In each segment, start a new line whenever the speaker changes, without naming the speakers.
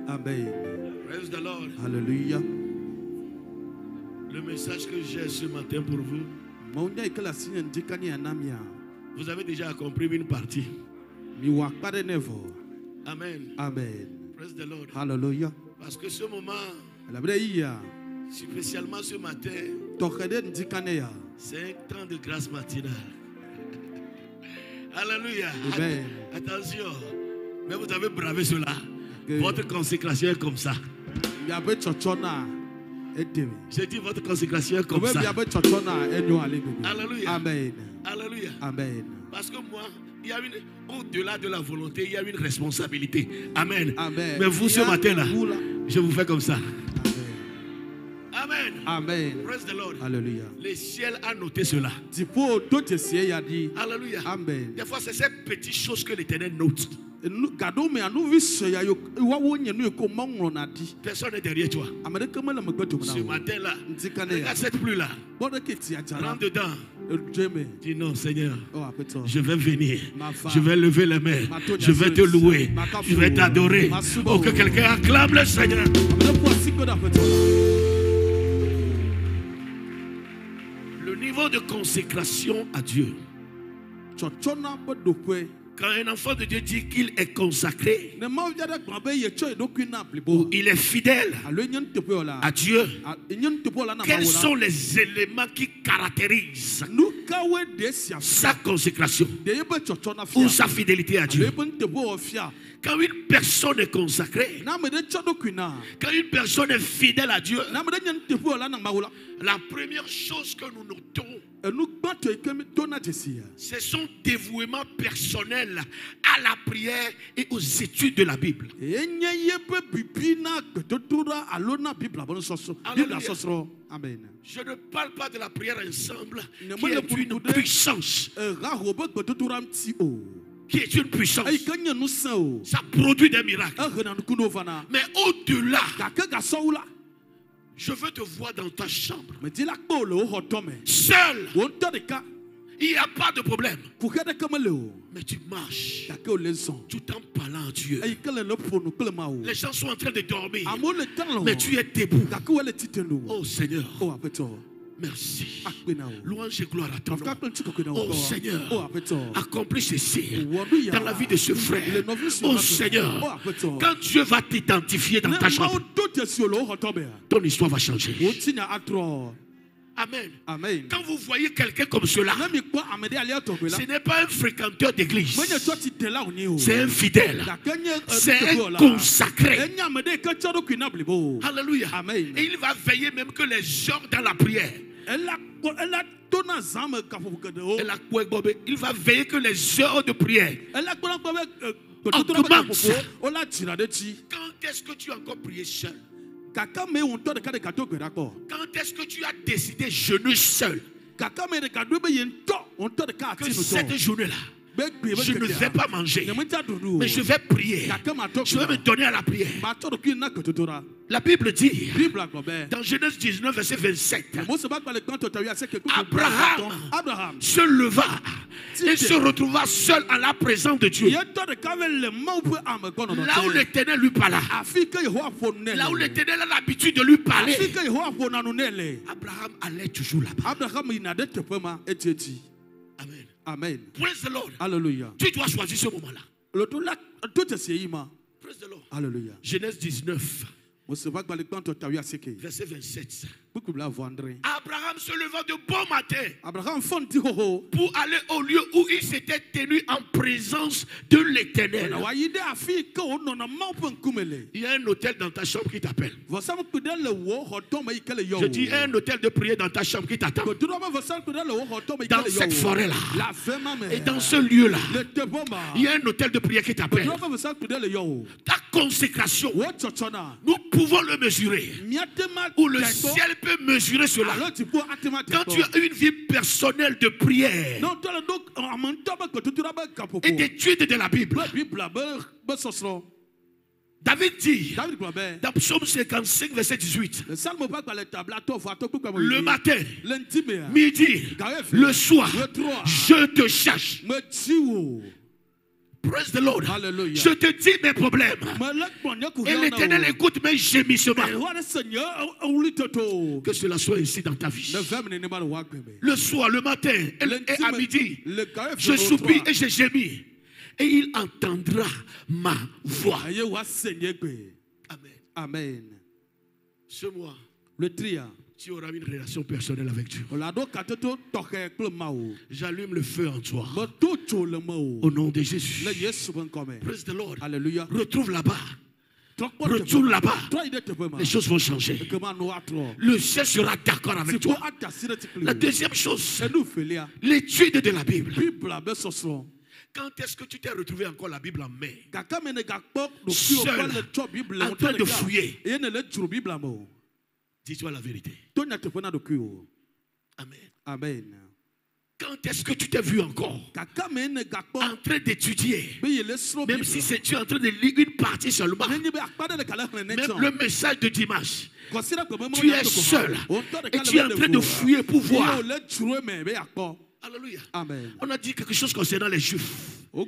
Amen.
Praise the Lord.
Hallelujah.
Le message que j'ai ce matin pour vous, vous avez déjà accompli une partie. Amen.
Amen.
Praise the Lord.
Hallelujah.
Parce que ce moment, spécialement ce matin, c'est un temps de grâce matinale. Alléluia.
Amen.
Attention. Mais vous avez bravé cela. Votre consécration est comme ça. J'ai dit votre consécration est comme ça. Alléluia.
Amen.
Alléluia.
Amen.
Parce que moi, il y a au-delà de la volonté, il y a une responsabilité. Amen.
Amen.
Mais vous, ce matin-là, je vous fais comme ça. Amen.
Amen.
Praise the Lord.
Alléluia.
Le ciel a noté cela. Alléluia.
Amen.
Des fois, c'est ces petites choses que l'Éternel note. Personne n'est derrière toi. Ce matin-là, regarde cette pluie-là. Rentre dedans. Dis non, Seigneur. Je vais venir. Je vais lever les mains. Je vais te louer. Je vais t'adorer. Oh, que quelqu'un acclame le Seigneur. Le niveau de consécration à Dieu. Quand un enfant de Dieu dit qu'il est consacré, ou il est fidèle à Dieu, quels sont les éléments qui caractérisent sa consécration ou sa fidélité à Dieu? Quand une personne est consacrée, quand une personne est fidèle à Dieu, la première chose que nous notons, c'est son dévouement personnel à la prière et aux études de la Bible.
Amen.
Je ne parle pas de la prière ensemble, qui est une puissance. Qui est une puissance. Ça produit des miracles. Mais au-delà, je veux te voir dans ta chambre. Seul. Il n'y a pas de problème. Mais tu marches tout en parlant à Dieu. Les gens sont en train de dormir. Mais tu es debout. Oh Seigneur. Merci. Louange et gloire à ton nom. Oh Seigneur, accomplis ceci dans la vie de ce frère. Oh Seigneur, quand Dieu va t'identifier dans ta chambre, ton histoire va changer. Amen.
Amen.
Quand vous voyez quelqu'un comme cela, ce n'est pas un fréquenteur d'église. C'est un fidèle. C'est un consacré. Alléluia.
Amen.
Et il va veiller même que les heures dans la prière. Il va veiller que les heures de prière augmentent. Quand est-ce que tu as encore prié seul? Quand est-ce que tu as décidé jeûner seul? Que cette journée-là, je ne vais pas manger, mais je vais prier. Je vais me donner à la prière. La Bible dit, dans Genèse 19, verset 27, Abraham se leva et se retrouva seul à la présence de Dieu. Là où l'Éternel lui parla, là où l'Éternel a l'habitude de lui parler, Abraham allait toujours là-bas. Amen.
Amen.
Praise the Lord.
Hallelujah.
Tu dois choisir ce moment-là. Praise the Lord.
Hallelujah.
Genèse 19. Verset 27. Abraham se leva de bon matin pour aller au lieu où il s'était tenu en présence de l'Éternel. Il y a un hôtel dans ta chambre qui t'appelle. Je dis un hôtel de prière dans ta chambre qui t'attend. Dans cette forêt-là et dans ce lieu-là, il y a un hôtel de prière qui t'appelle. Ta consécration, nous pouvons le mesurer. Ou le ciel peut mesurer cela. Quand tu as une vie personnelle de prière et d'étude de la Bible, David dit dans Psaume 55 verset 18, le matin, midi, le soir, je te cherche. Praise the Lord.
Hallelujah.
Je te dis mes problèmes. Et l'Éternel écoute mes gémissements. Que cela soit ici dans ta vie. Le soir, le matin et à midi, je soupire et je gémis. Et il entendra ma voix. Amen.
Amen.
Ce mois,
le tria.
Tu auras une relation personnelle avec Dieu. J'allume le feu en toi. Au nom de Jésus. Praise the Lord.
Alléluia.
Retrouve là-bas. Retourne là-bas. Les choses vont changer. Le ciel sera d'accord avec toi. La deuxième chose, l'étude de la Bible. Quand est-ce que tu t'es retrouvé encore la Bible en main? Seul, en train de fouiller. Dis-toi la vérité. Amen.
Amen.
Quand est-ce que tu t'es vu encore en train d'étudier? Même si tu es en train de lire une partie seulement. Même le message de dimanche. Tu es seul. Et tu es en train de fouiller pour voir. Alléluia.
Amen.
On a dit quelque chose concernant les Juifs. Il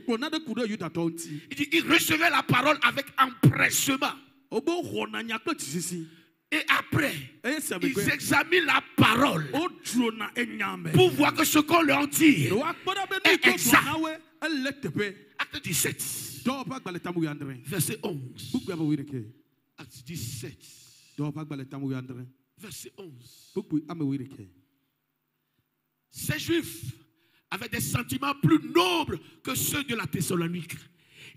dit, ils recevaient la parole avec empressement. Et après, ils examinent la parole pour voir que ce qu'on leur dit est exact. Acte 17, verset 11. Acte 17, verset 11. Ces Juifs avaient des sentiments plus nobles que ceux de la Thessalonique.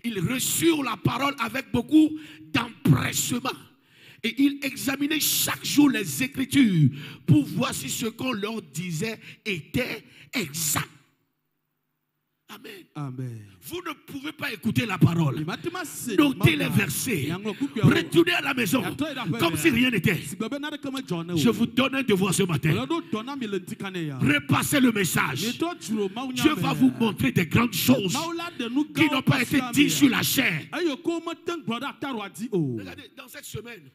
Ils reçurent la parole avec beaucoup d'empressement. Et ils examinaient chaque jour les Écritures pour voir si ce qu'on leur disait était exact. Amen.
Amen.
Vous ne pouvez pas écouter la parole. Notez les versets. Retournez à la maison comme si rien n'était. Je vous donne un devoir ce matin. Repassez le message. Dieu va vous montrer des grandes choses qui n'ont pas été dites sur la chair. Regardez, dans cette semaine,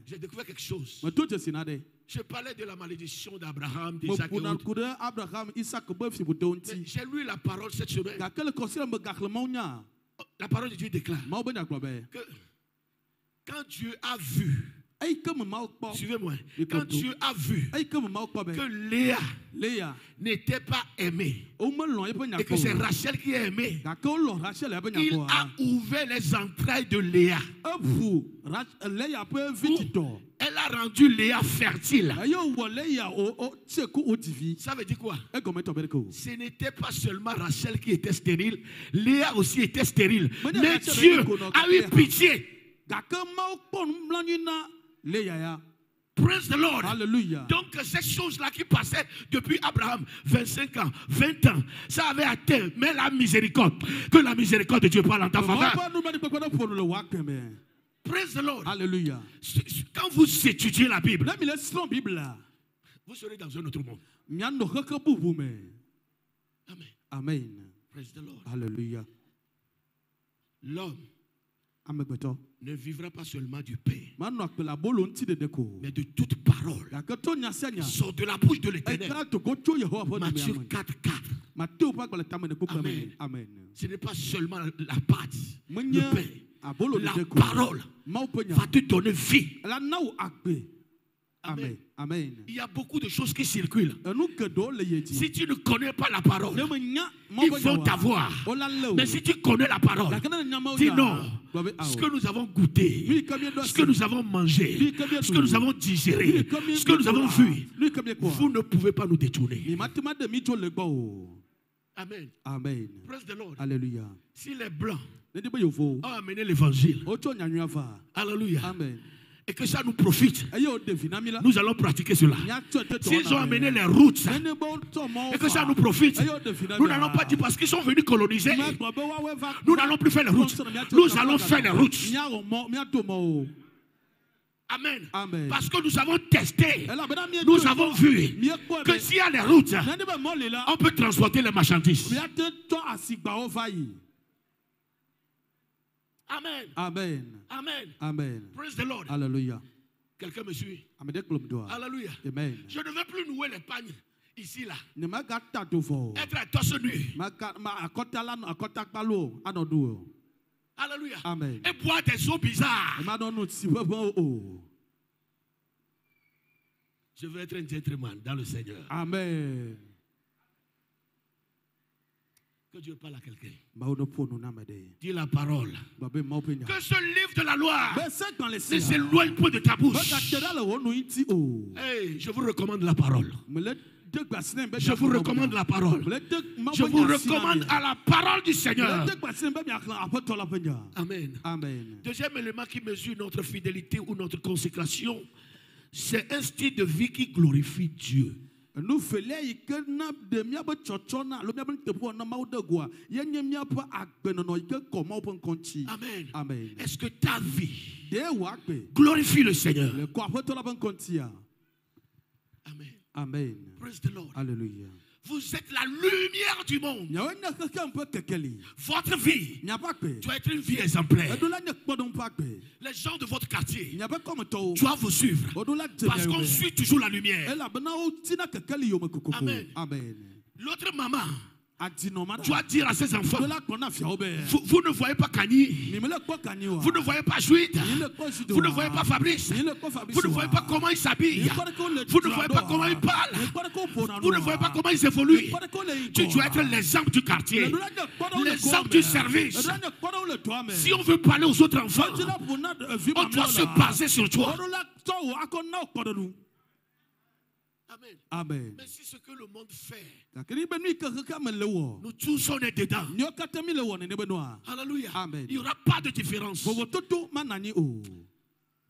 j'ai découvert quelque chose. Je parlais de la malédiction d'Abraham, d'Isaac et autres. J'ai lu la parole cette semaine. La parole de Dieu déclare que quand Dieu a vu, suivez-moi, quand Dieu a vu que Léa n'était pas aimée et que c'est Rachel qui est aimée, il a ouvert les entrailles de Léa. Elle a rendu Léa fertile. Ça veut dire quoi? Ce n'était pas seulement Rachel qui était stérile, Léa aussi était stérile. Mais Dieu a eu pitié. Praise the Lord.
Hallelujah.
Donc ces choses-là qui passaient depuis Abraham, 25 ans, 20 ans, ça avait atteint. Mais la miséricorde, que la miséricorde de Dieu parle en ta faveur. Praise the Lord.
Hallelujah.
Quand vous étudiez la Bible, vous serez dans un autre monde. Amen.
Amen.
Praise the Lord.
Hallelujah.
L'homme ne vivra pas seulement du pain, mais de toute parole sort de la bouche de l'Éternel. Matthieu 4:4. Amen.
Amen.
Ce n'est pas seulement la pâte, le pain. La parole va te donner vie. Amen.
Amen.
Il y a beaucoup de choses qui circulent. Si tu ne connais pas la parole, ils vont t'avoir. Mais si tu connais la parole, dis non. Ce que nous avons goûté, ce que nous avons mangé, ce que nous avons digéré, ce que nous avons vu, vous ne pouvez pas nous détourner. Amen.
Amen.
Praise the Lord.
Alléluia.
Si les blancs ont amené l'évangile, alléluia,
amen,
et que ça nous profite, nous allons pratiquer cela. S'ils ont amené les routes et que ça nous profite, nous n'allons pas dire parce qu'ils sont venus coloniser, nous n'allons plus faire les routes. Nous allons faire les routes. Amen.
Amen.
Parce que nous avons testé, nous avons vu que s'il y a les routes, on peut transporter les marchandises. Amen.
Amen.
Amen.
Amen.
Praise the Lord.
Alléluia.
Quelqu'un me suit?
Alléluia.
Alléluia.
Amen.
Je ne veux plus nouer les pagnes. ici là. Être à torse nu. Alléluia.
Amen.
Et boire des eaux bizarres. Je veux être un gentleman dans le Seigneur.
Amen.
Que Dieu parle à quelqu'un. Dis la parole. Que ce livre de la loi ne s'éloigne point de ta bouche. Hey, je vous recommande la parole. Je vous recommande la parole. Je vous recommande à la parole du Seigneur. Amen.
Amen.
Deuxième élément qui mesure notre fidélité ou notre consécration, c'est un style de vie qui glorifie Dieu.
Amen. Amen.
Est-ce que ta vie glorifie le Seigneur? Amen.
Amen.
Praise the Lord.
Hallelujah.
Vous êtes la lumière du monde. Votre vie doit être une vie exemplaire. Les gens de votre quartier doivent vous suivre. Parce qu'on suit toujours la lumière. Amen. L'autre maman doit dire à ses enfants, vous ne voyez pas Kani, vous ne voyez pas Juide, vous ne voyez pas Fabrice, vous ne voyez pas comment il s'habille, vous ne voyez pas comment il parle, vous ne voyez pas comment il évolue. Tu dois être l'exemple du quartier, l'exemple du service. Si on veut parler aux autres enfants, on doit se baser sur toi. Amen.
Amen.
Mais si ce que le monde fait, nous tous on est dedans. Alléluia.
Amen.
Il n'y aura pas de différence.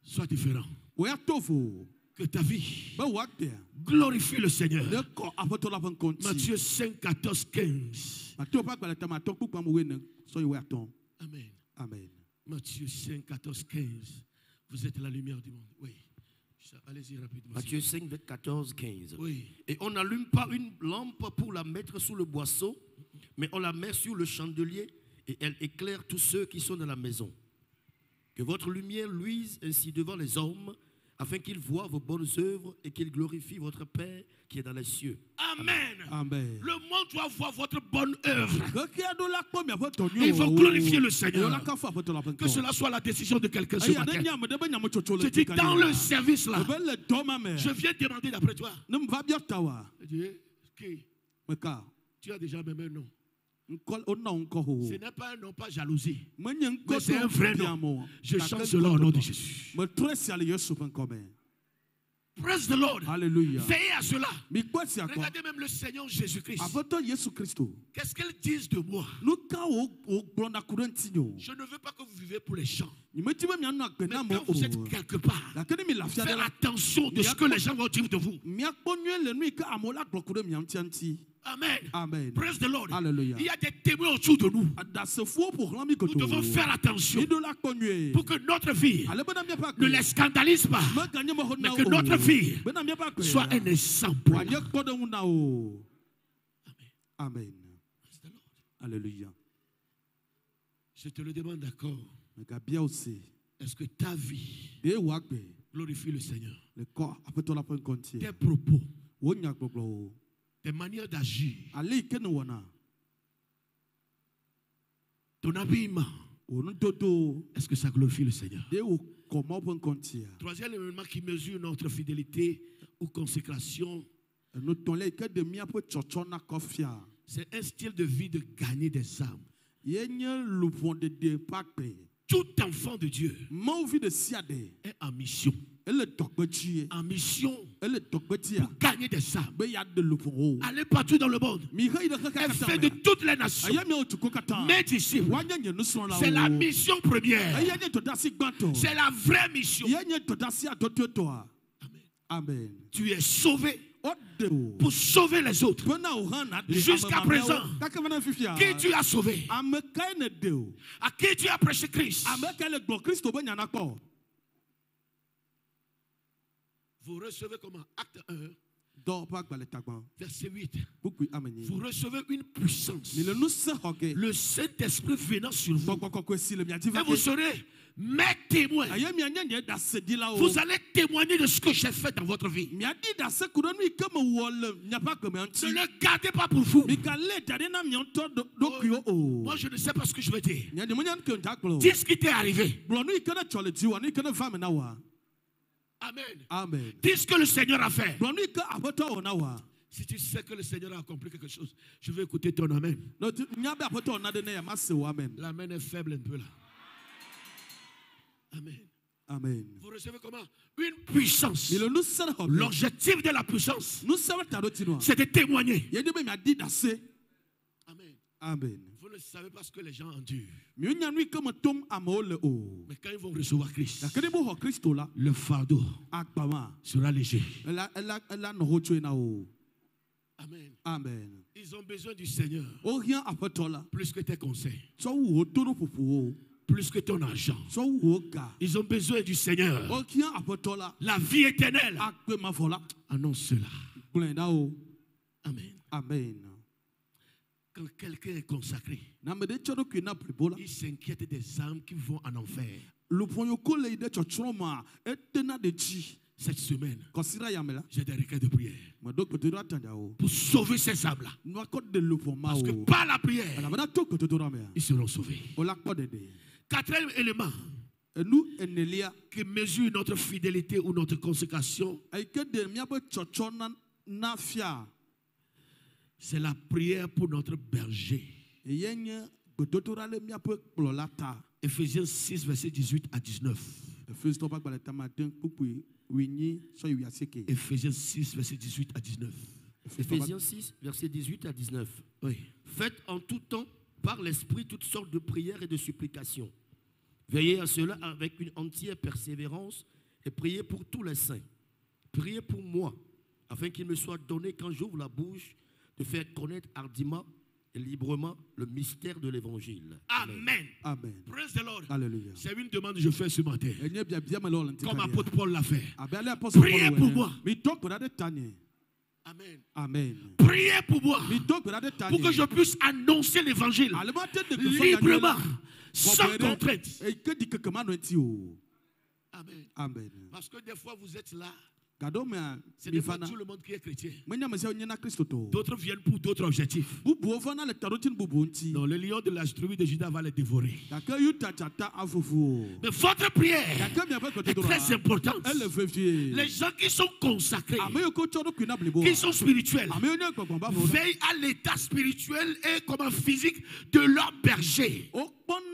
Sois différent. Que ta vie glorifie le Seigneur. Matthieu 5, 14, 15. Amen.
Amen.
Matthieu 5, 14, 15. Vous êtes la lumière du monde. Oui. Allez-y rapidement.
Matthieu 5, 14, 15.
Oui.
Et on n'allume pas une lampe pour la mettre sous le boisseau, mais on la met sur le chandelier et elle éclaire tous ceux qui sont dans la maison. Que votre lumière luise ainsi devant les hommes, afin qu'ils voient vos bonnes œuvres et qu'ils glorifient votre Père qui est dans les cieux.
Amen.
Amen.
Le monde doit voir votre bonne œuvre. Et il faut glorifier le Seigneur. Que cela soit la décision de quelqu'un ce matin. Je dis dans le service là, je viens demander d'après toi. Je dis, tu as déjà même un nom. Ce n'est pas un nom, pas jalousie. Mais c'est un vrai nom. Je chante cela au nom de Jésus. Praise the Lord.
Alléluia.
Veillez à cela. Regardez même le Seigneur Jésus-Christ. Qu'est-ce qu'ils disent de moi? Je ne veux pas que vous vivez pour les gens. Mais quand vous êtes quelque part, faites attention de ce que les gens vont dire de vous. Amen.
Amen.
Praise the Lord.
Alléluia.
Il y a des témoins autour de nous. Nous devons faire attention pour que notre vie ne les scandalise pas, mais que notre vie soit un exemple.
Amen. Amen. Alléluia.
Je te le demande d'accord. Est-ce que ta vie glorifie le Seigneur? Tes propos, tes manières d'agir, ton habillement, est-ce que ça glorifie le Seigneur? Troisième élément qui mesure notre fidélité ou consécration, c'est un style de vie de gagner des âmes. Tout enfant de Dieu est en mission. En mission pour gagner des âmes. Allez partout dans le monde et fait de toutes les nations mes disciples. C'est la mission première. C'est la vraie mission.
Amen.
Tu es sauvé pour sauver les autres. Jusqu'à présent, qui tu as sauvé? À qui tu as prêché Christ? Vous recevez comment? Acte 1, verset 8. Vous recevez une puissance. Le Saint-Esprit venant sur vous. Et vous serez mes témoins. Vous allez témoigner de ce que j'ai fait dans votre vie. Ne le gardez pas pour vous. Moi, je ne sais pas ce que je veux dire. Dis ce qui t'est arrivé. Amen.
Amen.
Dis ce que le Seigneur a fait. Si tu sais que le Seigneur a accompli quelque chose, je veux écouter ton amen. L'amen est faible un peu là. Amen.
Amen.
Vous recevez comment? Une puissance. L'objectif de la puissance, c'est de témoigner. Amen.
Amen.
Vous ne savez pas ce que les gens endurent. Mais quand ils vont recevoir Christ, le fardeau sera léger. Amen.
Amen.
Ils ont besoin du Seigneur. Plus que tes conseils. Plus que ton argent. Ils ont besoin du Seigneur. La vie éternelle. Annonce cela. Amen.
Amen.
Quand quelqu'un est consacré, il s'inquiète des âmes qui vont en enfer. Cette semaine, j'ai des requêtes de prière pour sauver ces âmes-là. Parce que par la prière, ils seront sauvés. Quatrième élément qui mesure notre fidélité ou notre consécration, c'est la prière pour notre berger. Ephésiens 6, versets 18 à 19. Ephésiens 6, verset 18 à 19.
Ephésiens 6, verset 18 à 19.
Oui.
Faites en tout temps, par l'Esprit, toutes sortes de prières et de supplications. Veillez à cela avec une entière persévérance et priez pour tous les saints. Priez pour moi, afin qu'il me soit donné, quand j'ouvre la bouche, de faire connaître hardiment et librement le mystère de l'évangile.
Amen.
Amen.
Praise the Lord.
Alléluia.
C'est une demande que je fais ce matin. Comme apôtre Paul l'a fait.
Priez
pour moi. Amen.
Amen.
Priez pour moi. Pour que je puisse annoncer l'évangile librement, sans contrainte. Amen.
Amen.
Parce que des fois vous êtes là.
C'est
pas tout le monde qui est chrétien. D'autres viennent pour d'autres objectifs. Non, le lion de la tribu de Juda va les dévorer. Mais votre prière est très importante. Les gens qui sont consacrés, qui sont spirituels, veillent à l'état spirituel et comme physique de leur berger. Dans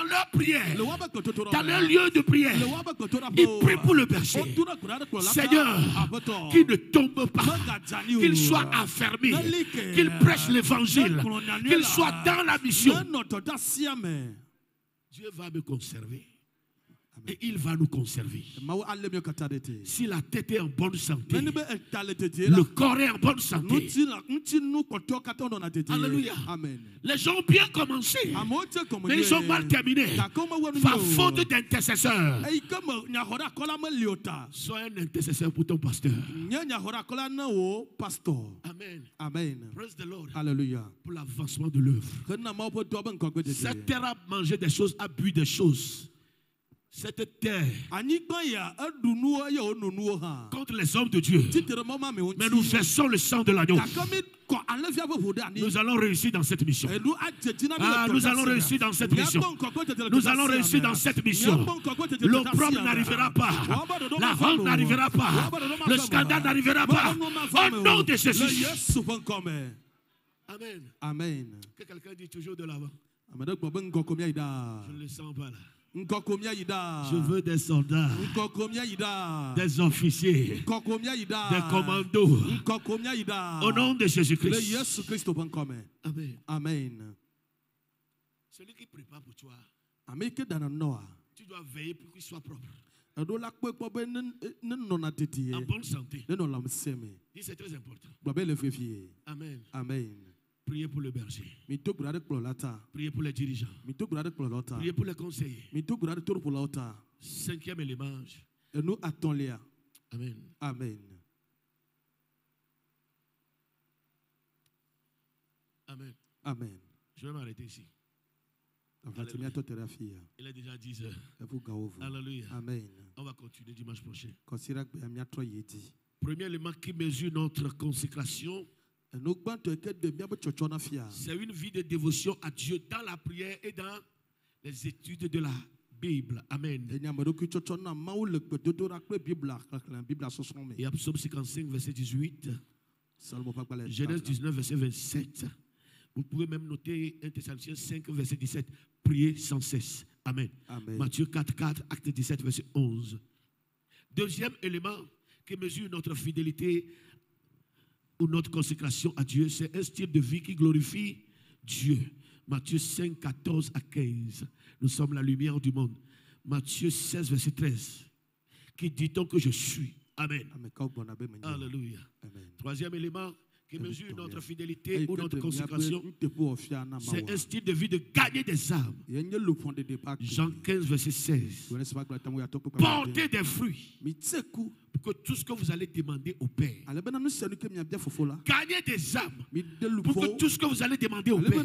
leur prière, dans leur lieu de prière, ils prient pour le berger. Seigneur, qu'il ne tombe pas, qu'il soit affermi, qu'il prêche l'évangile, qu'il soit dans la mission. Dieu va me conserver. Et il va nous conserver. Si la tête est en bonne santé, le corps est en bonne santé. Alléluia.
Amen.
Les gens ont bien commencé, mais ils ont mal terminé. Par faute d'intercesseur. Sois un intercesseur pour ton pasteur. Amen.
Amen.
Praise the Lord.
Alléluia.
Pour l'avancement de l'œuvre. Cette terre a mangé des choses, a bu des choses. Cette terre contre les hommes de Dieu. Mais nous versons le sang de l'agneau. Nous allons réussir dans cette mission. Nous allons réussir dans cette mission. Nous allons réussir dans cette mission. L'opprobre n'arrivera pas. La honte n'arrivera pas. Le scandale n'arrivera pas. Au nom de Jésus. Amen.
Amen.
Que quelqu'un dit toujours de l'avant. Je ne le sens pas là. Je veux des soldats, des officiers, des commandos. Au nom de Jésus-Christ. Amen.
Amen.
Celui qui prépare pour toi, tu dois veiller pour qu'il soit propre. En bonne santé. C'est très important. Amen.
Amen.
Priez pour le berger. Priez pour les dirigeants. Priez pour les conseillers. Cinquième élément. Amen.
Amen.
Amen.
Amen.
Je vais m'arrêter ici. Il est déjà 10 heures. Alléluia.
Amen.
On va continuer dimanche prochain. Premier élément qui mesure notre consécration, c'est une vie de dévotion à Dieu dans la prière et dans les études de la Bible. Amen. Et à Psaume 55, verset 18. Genèse 19, verset 27. Vous pouvez même noter 1 Thessaloniciens 5, verset 17. Priez sans cesse. Amen.
Amen.
Matthieu 4, 4, acte 17, verset 11. Deuxième élément qui mesure notre fidélité ou notre consécration à Dieu, c'est un style de vie qui glorifie Dieu. Matthieu 5, 14 à 15. Nous sommes la lumière du monde. Matthieu 16, verset 13. Qui dit-on que je suis? Amen. Alléluia. Troisième élément qui mesure notre fidélité ou notre consécration, c'est un style de vie de gagner des âmes. Jean 15, verset 16. Portez des fruits pour que tout ce que vous allez demander au Père. Gagner des âmes pour que tout ce que vous allez demander au Père.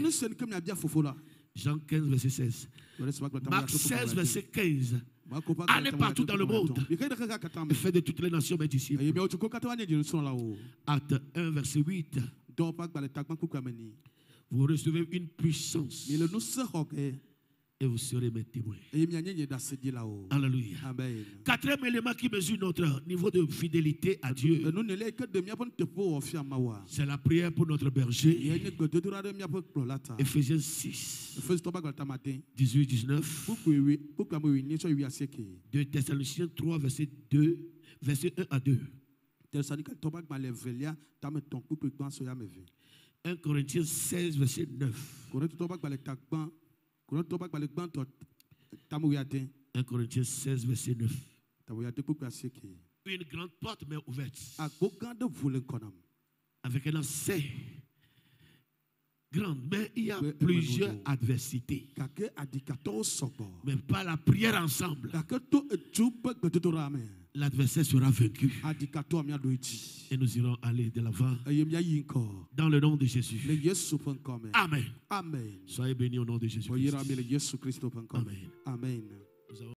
Jean 15, verset 16. Marc 16, verset 15. Allez partout dans le monde et faites de toutes les nations mes disciples. Acte 1, verset 8. Vous recevez une puissance et vous serez mes témoins. Alléluia. Quatrième élément qui mesure notre niveau de fidélité à Dieu, c'est la prière pour notre berger. Ephésiens 6, 18-19. 2 Thessaloniciens 3, verset 1 à 2. 1 Corinthiens 16, verset 9. 1 Corinthiens 16, verset 9. Une grande porte m'est ouverte avec un accès grand, mais il y a plusieurs adversités. Mais par la prière ensemble, l'adversaire sera vaincu. Et nous irons aller de l'avant dans le nom de Jésus. Amen.
Amen.
Soyez bénis au nom de Jésus.
Amen.
Amen.
Amen.